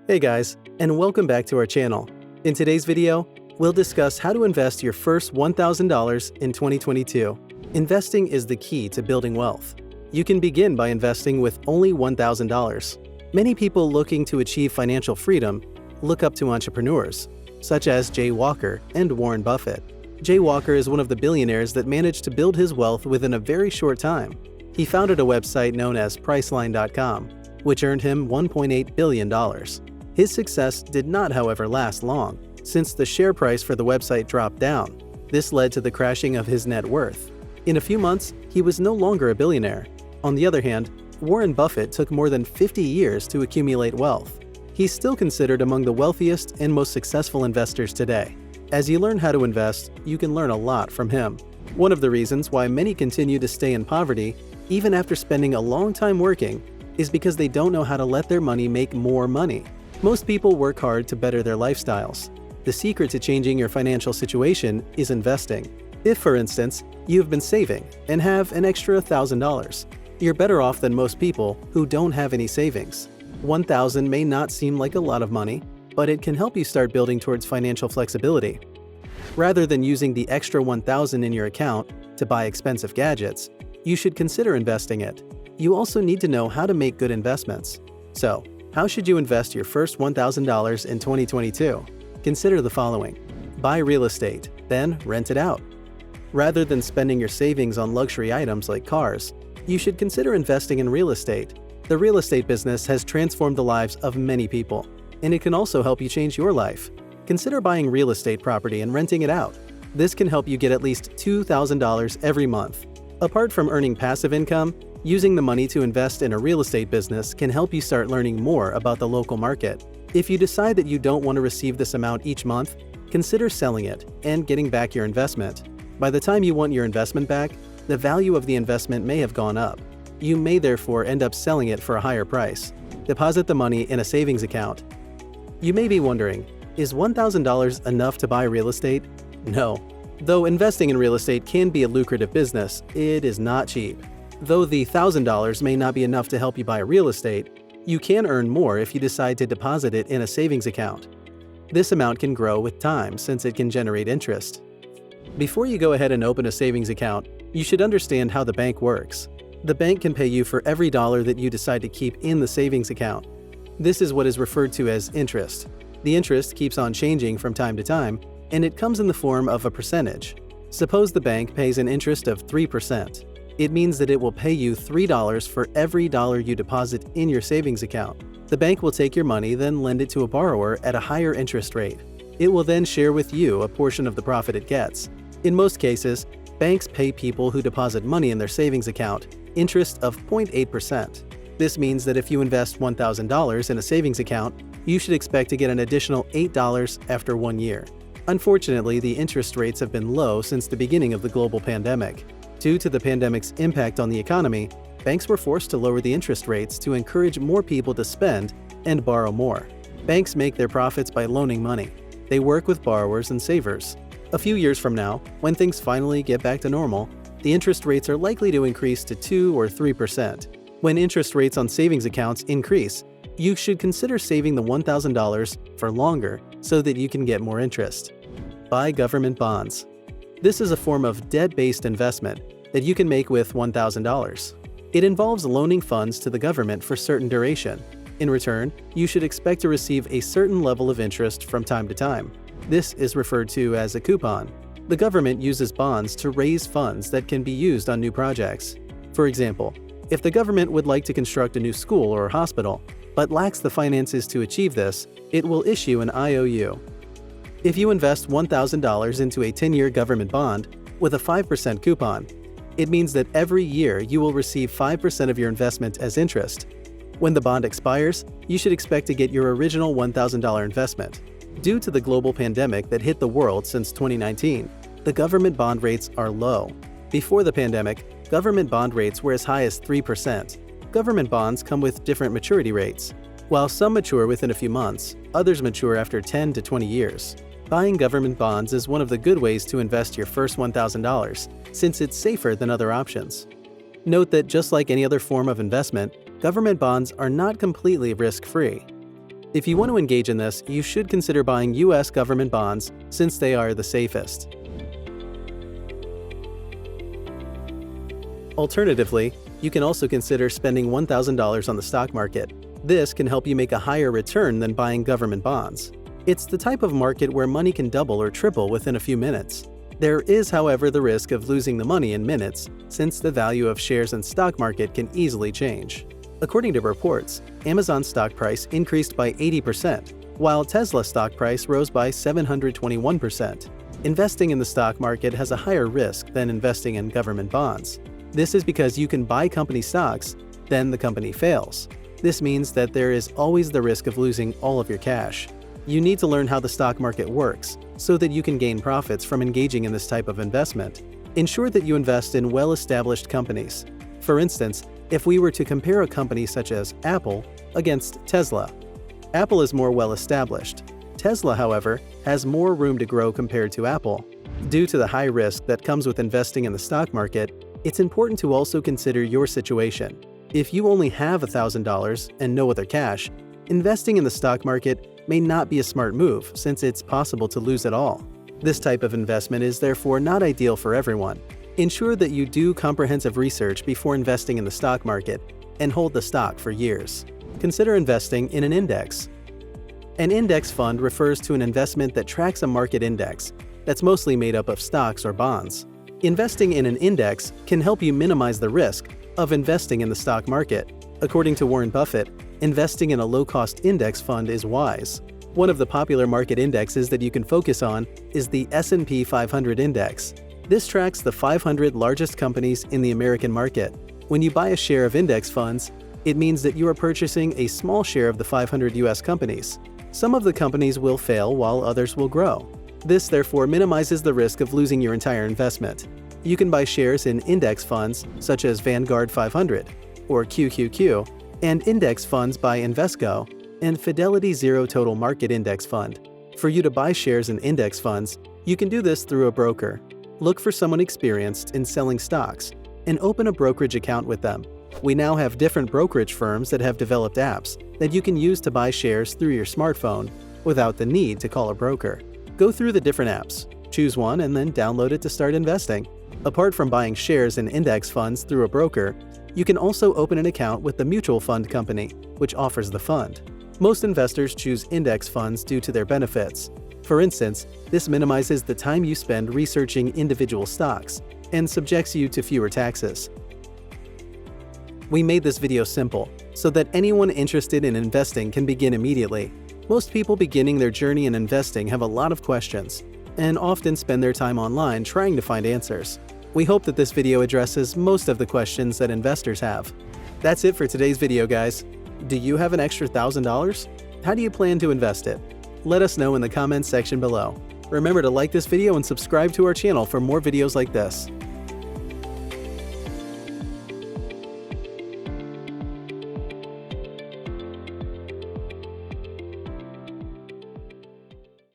Hey guys, and welcome back to our channel. In today's video, we'll discuss how to invest your first $1,000 in 2022. Investing is the key to building wealth. You can begin by investing with only $1,000. Many people looking to achieve financial freedom look up to entrepreneurs, such as Jay Walker and Warren Buffett. Jay Walker is one of the billionaires that managed to build his wealth within a very short time. He founded a website known as Priceline.com, which earned him $1.8 billion. His success did not, however, last long, since the share price for the website dropped down. This led to the crashing of his net worth. In a few months, he was no longer a billionaire. On the other hand, Warren Buffett took more than 50 years to accumulate wealth. He's still considered among the wealthiest and most successful investors today. As you learn how to invest, you can learn a lot from him. One of the reasons why many continue to stay in poverty, even after spending a long time working, is because they don't know how to let their money make more money. Most people work hard to better their lifestyles. The secret to changing your financial situation is investing. If, for instance, you have been saving and have an extra $1,000, you're better off than most people who don't have any savings. $1,000 may not seem like a lot of money, but it can help you start building towards financial flexibility. Rather than using the extra $1,000 in your account to buy expensive gadgets, you should consider investing it. You also need to know how to make good investments. So, how should you invest your first $1,000 in 2022? Consider the following. Buy real estate, then rent it out. Rather than spending your savings on luxury items like cars, you should consider investing in real estate. The real estate business has transformed the lives of many people, and it can also help you change your life. Consider buying real estate property and renting it out. This can help you get at least $2,000 every month. Apart from earning passive income, using the money to invest in a real estate business can help you start learning more about the local market. If you decide that you don't want to receive this amount each month, consider selling it and getting back your investment. By the time you want your investment back, the value of the investment may have gone up. You may therefore end up selling it for a higher price. Deposit the money in a savings account. You may be wondering, is $1,000 enough to buy real estate? No. Though investing in real estate can be a lucrative business, it is not cheap. Though the $1,000 may not be enough to help you buy real estate, you can earn more if you decide to deposit it in a savings account. This amount can grow with time since it can generate interest. Before you go ahead and open a savings account, you should understand how the bank works. The bank can pay you for every dollar that you decide to keep in the savings account. This is what is referred to as interest. The interest keeps on changing from time to time, and it comes in the form of a percentage. Suppose the bank pays an interest of 3%. It means that it will pay you $3 for every dollar you deposit in your savings account. The bank will take your money, then lend it to a borrower at a higher interest rate. It will then share with you a portion of the profit it gets. In most cases, banks pay people who deposit money in their savings account interest of 0.8%. This means that if you invest $1,000 in a savings account, you should expect to get an additional $8 after 1 year. Unfortunately, the interest rates have been low since the beginning of the global pandemic. Due to the pandemic's impact on the economy, banks were forced to lower the interest rates to encourage more people to spend and borrow more. Banks make their profits by loaning money. They work with borrowers and savers. A few years from now, when things finally get back to normal, the interest rates are likely to increase to 2 or 3%. When interest rates on savings accounts increase, you should consider saving the $1,000 for longer so that you can get more interest. Buy government bonds. This is a form of debt-based investment that you can make with $1,000. It involves loaning funds to the government for certain duration. In return, you should expect to receive a certain level of interest from time to time. This is referred to as a coupon. The government uses bonds to raise funds that can be used on new projects. For example, if the government would like to construct a new school or hospital, but lacks the finances to achieve this, it will issue an IOU. If you invest $1,000 into a 10-year government bond with a 5% coupon, it means that every year you will receive 5% of your investment as interest. When the bond expires, you should expect to get your original $1,000 investment. Due to the global pandemic that hit the world since 2019, the government bond rates are low. Before the pandemic, government bond rates were as high as 3%. Government bonds come with different maturity rates. While some mature within a few months, others mature after 10 to 20 years. Buying government bonds is one of the good ways to invest your first $1,000, since it's safer than other options. Note that just like any other form of investment, government bonds are not completely risk-free. If you want to engage in this, you should consider buying US government bonds since they are the safest. Alternatively, you can also consider spending $1,000 on the stock market. This can help you make a higher return than buying government bonds. It's the type of market where money can double or triple within a few minutes. There is, however, the risk of losing the money in minutes, since the value of shares in stock market can easily change. According to reports, Amazon's stock price increased by 80%, while Tesla's stock price rose by 721%. Investing in the stock market has a higher risk than investing in government bonds. This is because you can buy company stocks, then the company fails. This means that there is always the risk of losing all of your cash. You need to learn how the stock market works so that you can gain profits from engaging in this type of investment. Ensure that you invest in well-established companies. For instance, if we were to compare a company such as Apple against Tesla, Apple is more well-established. Tesla, however, has more room to grow compared to Apple. Due to the high risk that comes with investing in the stock market, it's important to also consider your situation. If you only have $1,000 and no other cash, investing in the stock market may not be a smart move since it's possible to lose it all. This type of investment is therefore not ideal for everyone. Ensure that you do comprehensive research before investing in the stock market and hold the stock for years. Consider investing in an index. An index fund refers to an investment that tracks a market index that's mostly made up of stocks or bonds. Investing in an index can help you minimize the risk of investing in the stock market. According to Warren Buffett, investing in a low-cost index fund is wise. One of the popular market indexes that you can focus on is the S&P 500 index. This tracks the 500 largest companies in the American market. When you buy a share of index funds, it means that you are purchasing a small share of the 500 US companies. Some of the companies will fail while others will grow. This therefore minimizes the risk of losing your entire investment. You can buy shares in index funds such as Vanguard 500 or QQQ, and index funds by Invesco and Fidelity Zero Total Market Index Fund. For you to buy shares in index funds, you can do this through a broker. Look for someone experienced in selling stocks and open a brokerage account with them. We now have different brokerage firms that have developed apps that you can use to buy shares through your smartphone without the need to call a broker. Go through the different apps, choose one, and then download it to start investing. Apart from buying shares in index funds through a broker, you can also open an account with the mutual fund company, which offers the fund. Most investors choose index funds due to their benefits. For instance, this minimizes the time you spend researching individual stocks and subjects you to fewer taxes. We made this video simple so that anyone interested in investing can begin immediately. Most people beginning their journey in investing have a lot of questions and often spend their time online trying to find answers. We hope that this video addresses most of the questions that investors have. That's it for today's video, guys. Do you have an extra $1,000? How do you plan to invest it? Let us know in the comments section below. Remember to like this video and subscribe to our channel for more videos like this.